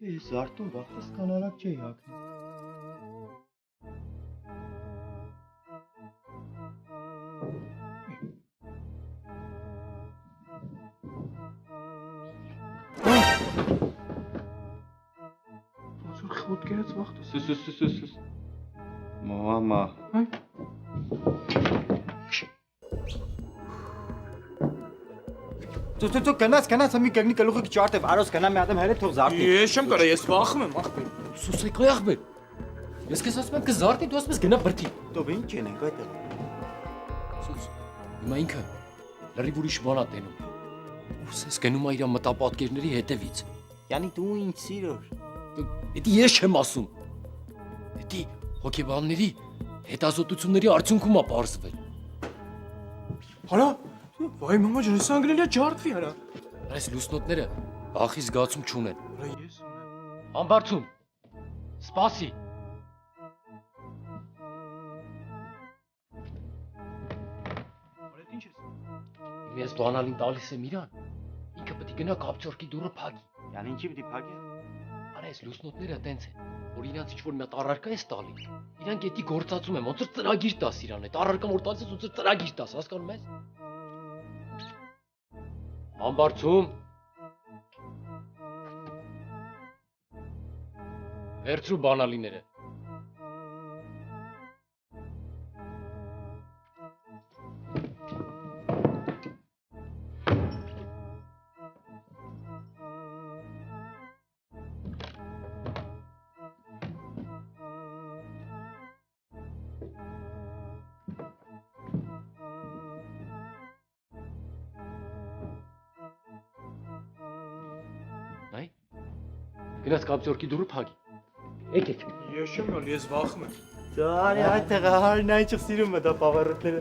Ես Արտուն վախս կանարակ չէի հագնում։ Ոնց որ խոտ կերած վախտս։ Սուս։ Մամա։ Այ։ Դու գնաց մի կգնի գլուխը ճարտև արոս գնա մի հատ հերը թող զարտի։ Ես չեմ կարա, ես վախում եմ, ախպեր։ Սուսեք ախպեր։ Ես քեզ ասում եմ կզարտի, դու ասում ես գնա բրդի։ Դու ինչ ենք այդտեղ։ Սուս։ Հիմա ինքը լրիվ ուրիշ բան ա տենում։ Ուսես գնում ա իր մտապատկերների հետևից։ Յանի դու ինչ սիրոր։ Դա ես չեմ ասում։ Դա հոգեբանների հետազոտությունների արդյունքում ա բարձվել։ Հալա, վայ մամա ջան, ես անգլիա ջարդվի արա։ Այս լուսնոտները ախի զգացում չունեն։ Արա ես ունեմ։ Ամբարձում։ Սպասի։ Արա ինչ ես։ Ես բանալին տալիս եմ իրան։ Ինքը պետք է գնա կապչորկի դուռը փակի։ Յանի ինչի պիտի փակի։ Արա այս լուսնոտները տենց են, որ իրանց ինչ-որ մի հատ առարկա ես տալի։ Իրանք էդի գործածում են, ոնց որ ծրագիր տաս իրան, այդ առարկան որ տալիս ես ոնց որ ծրագիր տաս, հասկանում ես։ Ամբարձում։ Վերցրու բանալիները։ Նայ։ Գնաց կապչորկի դուռը փակի։ Եկեք։ Ես չեմ գալ, ես վախում եմ։ Դարի այդտեղ հարին այնչը սիրում է դա պավարոտները։